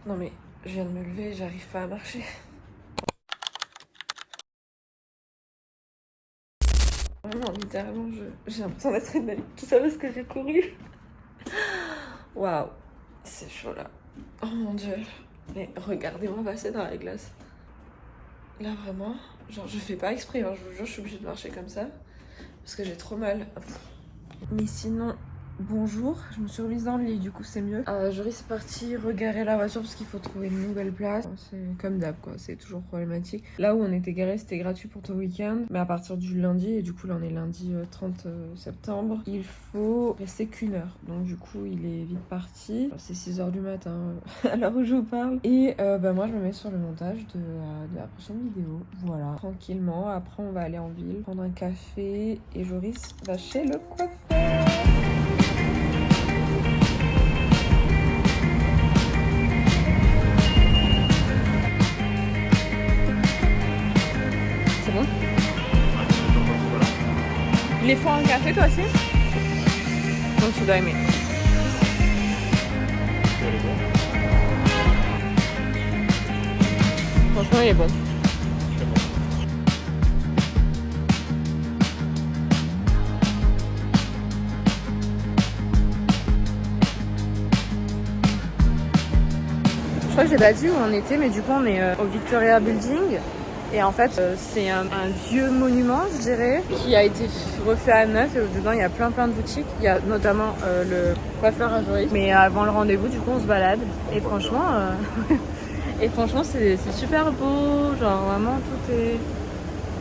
Non mais je viens de me lever, j'arrive pas à marcher. Vraiment, littéralement, j'ai l'impression d'être une allée. Tout ça parce que j'ai couru. Waouh, c'est chaud là. Oh mon dieu. Mais regardez-moi passer dans la glace. Là vraiment, genre je fais pas exprès, hein, je vous jure, je suis obligée de marcher comme ça. Parce que j'ai trop mal. Mais sinon, bonjour, je me suis remise dans le lit, du coup c'est mieux. Joris est parti regarer la voiture parce qu'il faut trouver une nouvelle place. C'est comme d'hab quoi, c'est toujours problématique. Là où on était garé, c'était gratuit pour tout le week-end. Mais à partir du lundi, et du coup là on est lundi 30 septembre, il faut rester qu'1 heure. Donc du coup il est vite parti. C'est 6h du matin à l'heure où je vous parle. Et moi je me mets sur le montage de la prochaine vidéo. Voilà, tranquillement. Après on va aller en ville, prendre un café et Joris va chez le coiffeur. C'est bon? Il est fort un café toi aussi? Donc tu dois aimer. Franchement il est bon. Je crois que j'ai pas dit où on était, mais du coup on est au Victoria Building. Et en fait c'est un vieux monument je dirais, qui a été refait à neuf, et dedans il y a plein de boutiques. Il y a notamment le coiffeur à Joris. Mais avant le rendez-vous du coup on se balade. Et franchement, c'est super beau, genre vraiment tout est...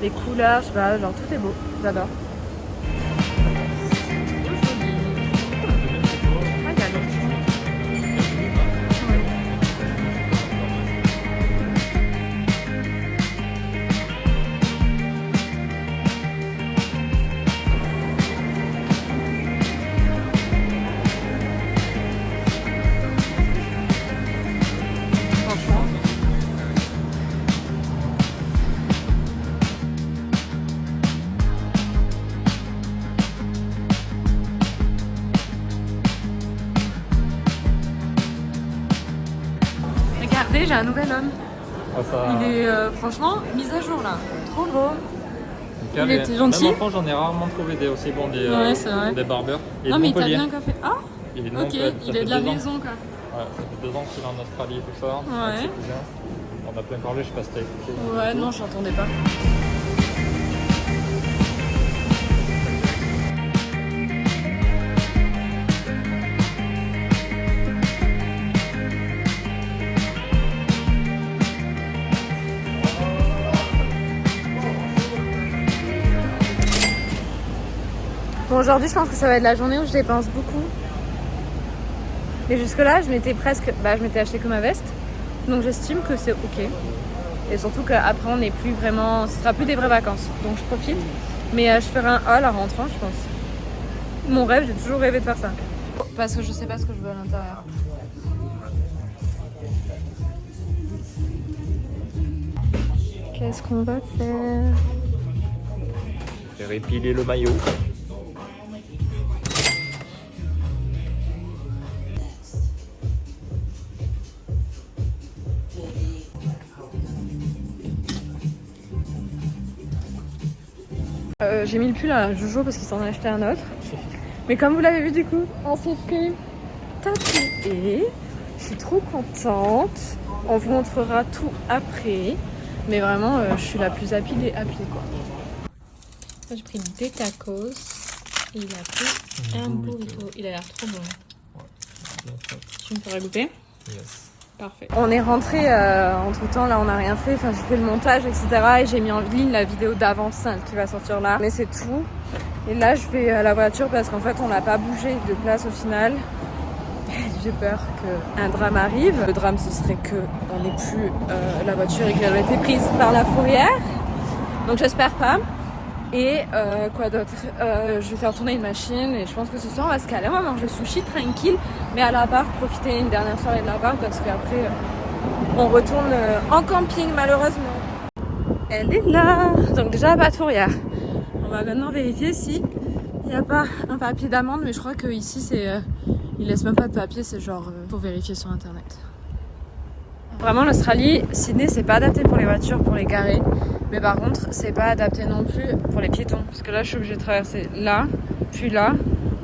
Les couleurs, je sais pas, genre tout est beau, j'adore. Regardez, j'ai un nouvel homme. Ah, ça... Il est franchement mise à jour là. Trop beau. Nickel. Il était gentil. Même enfant, j'en ai rarement trouvé des aussi bons des barbeurs. Non mais il t'a bien coiffé. Ah il est ok, il est de la maison quoi. Ouais, ça fait 2 ans qu'il est en Australie et tout ça. Ouais. Avec ses cousins. On a plein parlé, je sais pas si t'as écouté. Ouais, non, j'entendais pas. Bon, aujourd'hui, je pense que ça va être la journée où je dépense beaucoup. Mais jusque-là, je m'étais acheté que ma veste. Donc j'estime que c'est ok. Et surtout qu'après, on n'est plus vraiment... Ce sera plus des vraies vacances. Donc je profite. Mais je ferai un haul en rentrant, je pense. Mon rêve, j'ai toujours rêvé de faire ça. Parce que je sais pas ce que je veux à l'intérieur. Qu'est-ce qu'on va faire? Faire épiler le maillot. J'ai mis le pull à Jojo parce qu'il s'en a acheté un autre. Mais comme vous l'avez vu du coup, on s'est fait tatouer. Je suis trop contente. On vous montrera tout après. Mais vraiment, je suis la plus happy des happy quoi. Moi j'ai pris des tacos. Et il a pris un burrito. Il a l'air trop bon. Ouais. Tu me feras goûter? Yes. Parfait. On est rentré entre temps, là on n'a rien fait, enfin j'ai fait le montage etc. Et j'ai mis en ligne la vidéo d'avant celle qui va sortir là. Mais c'est tout. Et là je vais à la voiture parce qu'en fait on n'a pas bougé de place au final. J'ai peur qu'un drame arrive. Le drame ce serait qu'on n'ait plus la voiture et qu'elle ait été prise par la fourrière. Donc j'espère pas. Et quoi d'autre, je vais faire tourner une machine et je pense que ce soir on va se caler, on va manger sushi tranquille, mais à l'appart, profiter une dernière soirée de l'appart parce qu'après on retourne en camping malheureusement. Elle est là, donc déjà pas de fourrière. On va maintenant vérifier si il n'y a pas un papier d'amende, mais je crois que ici c'est ils laissent même pas de papier, c'est genre faut vérifier sur internet. Vraiment, l'Australie, Sydney, c'est pas adapté pour les voitures, pour les garer. Mais par contre, c'est pas adapté non plus pour les piétons. Parce que là, je suis obligée de traverser là, puis là,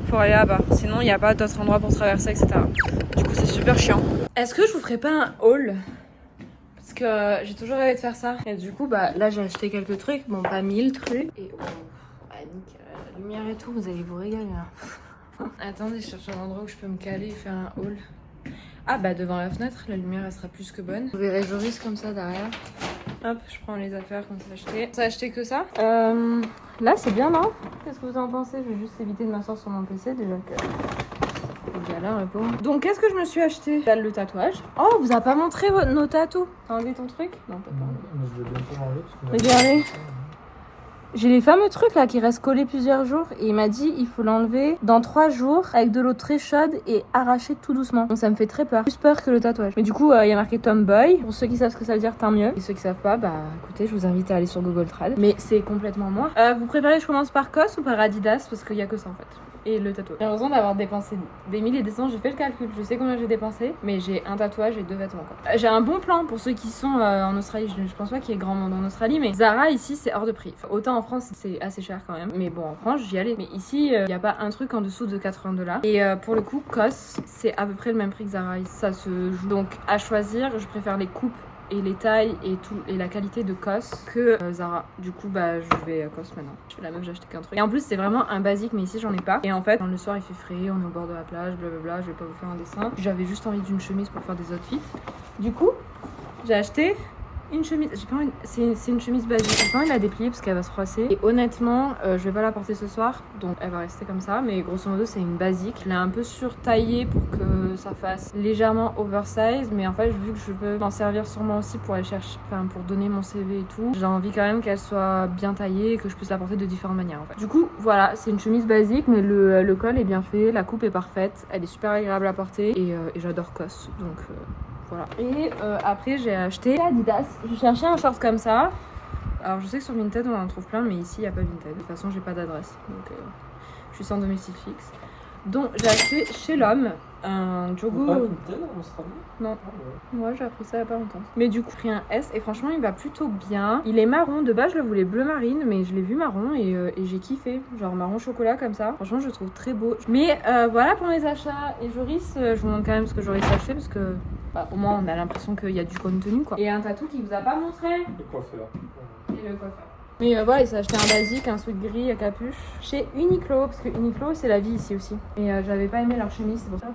pour aller là-bas. Sinon, il n'y a pas d'autre endroit pour traverser, etc. Du coup, c'est super chiant. Est-ce que je vous ferais pas un haul? Parce que j'ai toujours rêvé de faire ça. Et du coup, bah là, j'ai acheté quelques trucs. Bon, pas 1000 trucs. Et oh, nickel, la lumière et tout, vous allez vous régaler là. Attendez, je cherche un endroit où je peux me caler et faire un haul. Ah bah devant la fenêtre, la lumière elle sera plus que bonne. Vous verrez Joris comme ça derrière. Hop, je prends les affaires qu'on s'est acheté. On s'est acheté que ça. Là c'est bien non? Qu'est-ce que vous en pensez? Je vais juste éviter de m'asseoir sur mon PC déjà que... Il galère un peu. Donc qu'est-ce que je me suis acheté? Là le tatouage. Oh, vous a pas montré nos tatous? T'as enlevé ton truc? Non, t'as pas enlevé. Mais je vais bientôt l'enlever parce que... Regardez. J'ai les fameux trucs là qui restent collés plusieurs jours et il m'a dit il faut l'enlever dans 3 jours avec de l'eau très chaude et arracher tout doucement. Donc ça me fait très peur. Plus peur que le tatouage. Mais du coup il y a marqué Tomboy. Pour ceux qui savent ce que ça veut dire, tant mieux. Et ceux qui savent pas, bah écoutez, je vous invite à aller sur Google Trad. Mais c'est complètement moi. Vous préférez que je commence par COS ou par Adidas? Parce qu'il y a que ça en fait. Et le tatouage. J'ai l'impression d'avoir dépensé des milliers et des cents. J'ai fait le calcul, je sais combien j'ai dépensé, mais j'ai un tatouage et 2 vêtements quoi. J'ai un bon plan pour ceux qui sont en Australie. Je pense pas qu'il y ait grand monde en Australie, mais Zara ici c'est hors de prix. Autant en France c'est assez cher quand même, mais bon en France j'y allais. Mais ici il y a pas un truc en dessous de 80$. Et pour le coup COS c'est à peu près le même prix que Zara. Ça se joue. Donc à choisir, je préfère les coupes et les tailles et tout et la qualité de COS que Zara. Du coup bah je vais COS maintenant. Je fais la meuf, j'ai acheté qu'un truc. Et en plus c'est vraiment un basique, mais ici j'en ai pas. Et en fait le soir il fait frais, on est au bord de la plage, blablabla, je vais pas vous faire un dessin. J'avais juste envie d'une chemise pour faire des outfits. Du coup j'ai acheté une chemise, j'ai pas envie... c'est une chemise basique, j'ai pas envie de la déplier parce qu'elle va se froisser. Et honnêtement, je vais pas la porter ce soir, donc elle va rester comme ça. Mais grosso modo, c'est une basique. Je l'ai un peu surtaillée pour que ça fasse légèrement oversize. Mais en fait, vu que je veux m'en servir sûrement aussi pour aller chercher, enfin pour donner mon CV et tout, j'ai envie quand même qu'elle soit bien taillée et que je puisse la porter de différentes manières en fait. Du coup, voilà, c'est une chemise basique, mais le col est bien fait, la coupe est parfaite, elle est super agréable à porter et j'adore COS, donc... Voilà. Et après j'ai acheté Adidas. Je cherchais un short comme ça. Alors je sais que sur Vinted on en trouve plein, mais ici il n'y a pas Vinted. De toute façon j'ai pas d'adresse, donc je suis sans domicile fixe. Donc j'ai acheté chez l'homme un jogo. Pas Vinted en Australie? Non. Ah ouais. Moi j'ai appris ça il y a pas longtemps. Mais du coup j'ai pris un S et franchement il va plutôt bien. Il est marron, de base je le voulais bleu marine, mais je l'ai vu marron et j'ai kiffé. Genre marron chocolat comme ça. Franchement je le trouve très beau. Mais voilà pour mes achats. Et Joris, je vous montre quand même ce que Joris a acheté parce que bah, au moins on a l'impression qu'il y a du contenu quoi. Et un tatou qu'il vous a pas montré. Le coiffeur. Et le coiffeur. Mais voilà, il s'est acheté un basique, un sweat gris à capuche chez Uniqlo, parce que Uniqlo c'est la vie ici aussi. Et j'avais pas aimé leur chemise, c'est pour ça.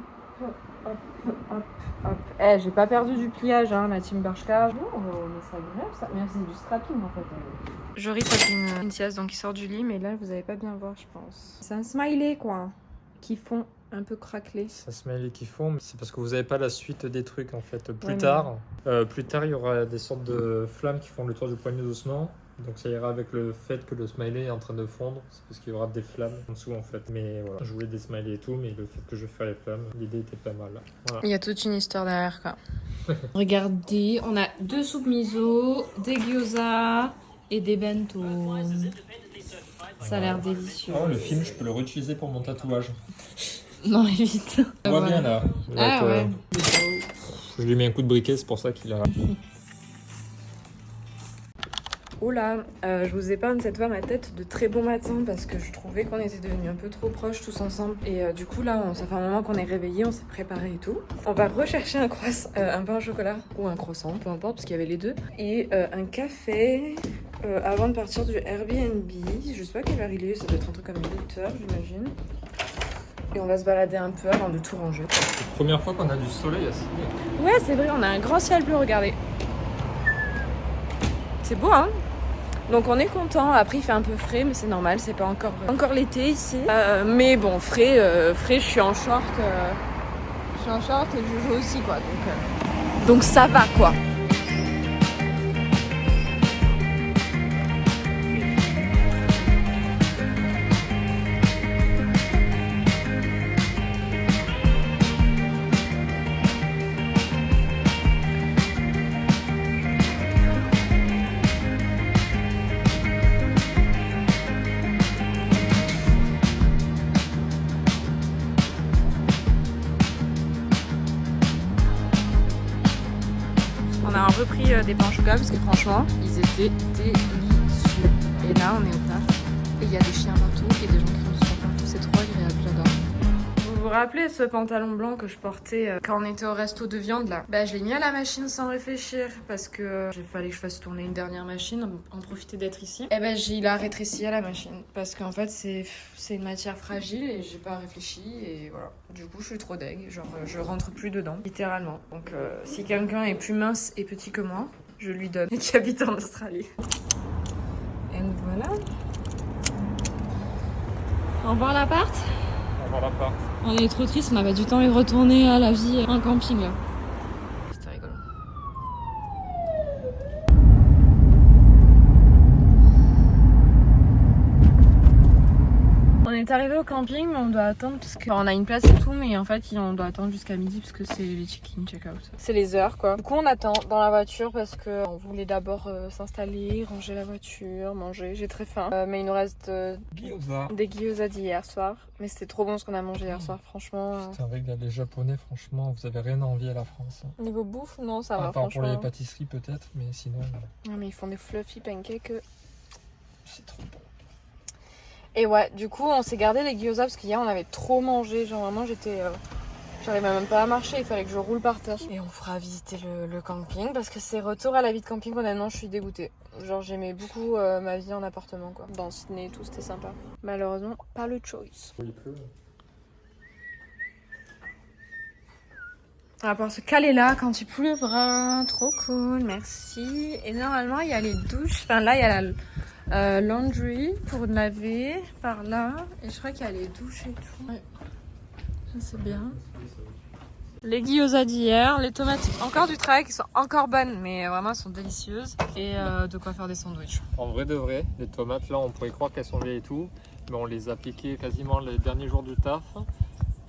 Hop. Eh, j'ai pas perdu du pliage, hein, la team Bershka. Oh, mais c'est agréable ça. Mais c'est du strapping en fait. Joris a fait une sieste, donc il sort du lit, mais là vous allez pas bien voir, je pense. C'est un smiley quoi, qui font un peu craquelé. Ça se mêle qui font, mais c'est parce que vous avez pas la suite des trucs en fait. Plus Ouais, tard, il y aura des sortes de flammes qui font le tour du poignet doucement. Donc ça ira avec le fait que le smiley est en train de fondre. C'est parce qu'il y aura des flammes en dessous en fait. Mais voilà, je voulais des smileys et tout, mais le fait que je fasse les flammes, l'idée était pas mal. Voilà. Il y a toute une histoire derrière quoi. Regardez, on a 2 soupes miso, des gyoza et des bento. Ça a l'air délicieux. Oh, le film, je peux le réutiliser pour mon tatouage. Non, évite. On voit bien là. Ah ouais. Je lui ai mis un coup de briquet, c'est pour ça qu'il a... Oula, je vous épargne cette fois ma tête de très bon matin parce que je trouvais qu'on était devenus un peu trop proches tous ensemble. Et du coup là, ça fait un moment qu'on est réveillés, on s'est préparé et tout. On va rechercher un croissant, un pain au chocolat ou un croissant, peu importe, parce qu'il y avait les deux. Et un café avant de partir du Airbnb. Je sais pas quelle heure il est, ça doit être un truc comme 8h j'imagine. Et on va se balader un peu avant de tout ranger. C'est la première fois qu'on a du soleil à Sydney. Ouais, c'est vrai, on a un grand ciel bleu, regardez. C'est beau, hein? Donc on est content. Après il fait un peu frais, mais c'est normal, c'est pas encore l'été ici. Mais bon, frais, je suis en short. Je suis en short et Jojo aussi, quoi. Donc ça va, quoi. On a repris des pains au chocolat parce que franchement, ils étaient délicieux. Et là, on est au taf. Et il y a des chiens partout et des gens qui font du sport partout. C'est trop agréable, j'adore. Vous vous rappelez ce pantalon blanc que je portais quand on était au resto de viande là? Bah je l'ai mis à la machine sans réfléchir parce que il fallait que je fasse tourner une dernière machine, en profiter d'être ici. Et ben il a rétréci à la machine parce qu'en fait c'est une matière fragile et j'ai pas réfléchi et voilà. Du coup je suis trop deg, genre je rentre plus dedans, littéralement. Donc si quelqu'un est plus mince et petit que moi, je lui donne et qui habite en Australie. Et voilà. Au revoir l'appart. L'appart. On est trop triste, on n'a pas du temps de retourner à la vie en camping là. C'était rigolo. On est arrivé au camping mais on doit attendre parce que on a une place et tout mais en fait on doit attendre jusqu'à midi parce que c'est les check-in, check-out. C'est les heures quoi. Du coup on attend dans la voiture parce que on voulait d'abord s'installer, ranger la voiture, manger. J'ai très faim. Mais il nous reste des gyoza d'hier soir. Mais c'était trop bon ce qu'on a mangé hier soir, franchement. C'est un régal. Les Japonais, franchement, vous avez rien à envier à la France. Niveau bouffe, non, ça va, à part franchement. pour les pâtisseries peut-être, mais sinon... Non, mais ils font des fluffy pancakes. C'est trop bon. Et ouais, du coup, on s'est gardé les gyoza parce qu'hier, on avait trop mangé. Genre vraiment, j'arrivais même pas à marcher, il fallait que je roule par terre. Et on fera visiter le camping parce que c'est retour à la vie de camping. Honnêtement, je suis dégoûtée. Genre, j'aimais beaucoup ma vie en appartement, quoi. Dans Sydney et tout, c'était sympa. Malheureusement, pas le choice. Il pleut. On va pouvoir se caler là quand il pleuvra. Trop cool, merci. Et normalement, il y a les douches. Enfin, là, il y a la laundry pour laver par là. Et je crois qu'il y a les douches et tout. Ouais. Ça, c'est bien. Les gyoza d'hier, les tomates, encore du travail qui sont encore bonnes, mais vraiment elles sont délicieuses. Et de quoi faire des sandwichs. En vrai de vrai, les tomates là, on pourrait croire qu'elles sont vieilles et tout, mais on les a piquées quasiment les derniers jours du taf.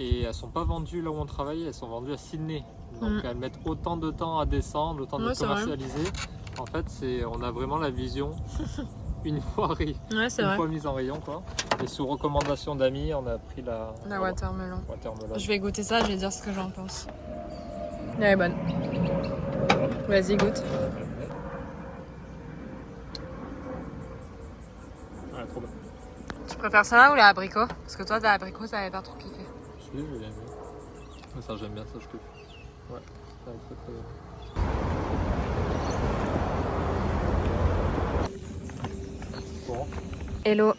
Et elles sont pas vendues là où on travaille, elles sont vendues à Sydney. Donc elles mettent autant de temps à descendre, le temps de commercialiser. En fait, on a vraiment la vision une fois mise en rayon quoi. Et sous recommandation d'amis, on a pris la watermelon. Watermelon. Je vais goûter ça, je vais dire ce que j'en pense. Elle est bonne. Vas-y, goûte. Ouais, trop bon. Tu préfères ça ou l'abricot? Parce que toi, l'abricot, t'avais pas trop kiffé. Si, j'ai bien aimé. Ça, j'aime bien ça, je kiffe. Ouais, ça va être très très bien. Bon. Hello.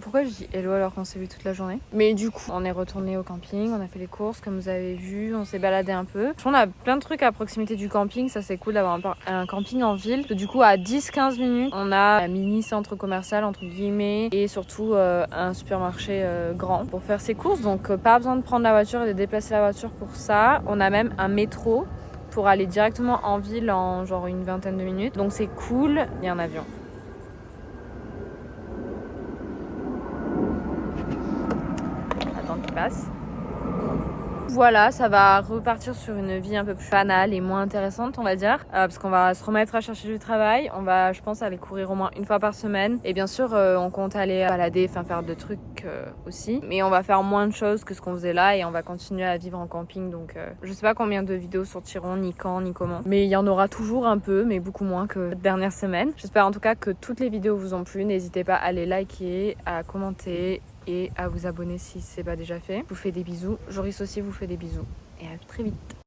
Pourquoi je dis hello alors qu'on s'est vu toute la journée? Mais du coup, on est retourné au camping, on a fait les courses comme vous avez vu, on s'est baladé un peu. On a plein de trucs à proximité du camping, ça c'est cool d'avoir un camping en ville. Du coup, à 10-15 minutes, on a un mini centre commercial entre guillemets et surtout un supermarché grand pour faire ses courses. Donc pas besoin de prendre la voiture et de déplacer la voiture pour ça. On a même un métro pour aller directement en ville en genre une vingtaine de minutes. Donc c'est cool, il y a un avion. Qui passe. Voilà, ça va repartir sur une vie un peu plus banale et moins intéressante, on va dire, parce qu'on va se remettre à chercher du travail. On va, je pense, aller courir au moins une fois par semaine. Et bien sûr, on compte aller balader, faire de trucs aussi. Mais on va faire moins de choses que ce qu'on faisait là et on va continuer à vivre en camping. Donc, je sais pas combien de vidéos sortiront, ni quand, ni comment. Mais il y en aura toujours un peu, mais beaucoup moins que la dernière semaine. J'espère en tout cas que toutes les vidéos vous ont plu. N'hésitez pas à les liker, à commenter et à vous abonner si ce n'est pas déjà fait. Je vous fais des bisous. Joris aussi vous fait des bisous. Et à très vite.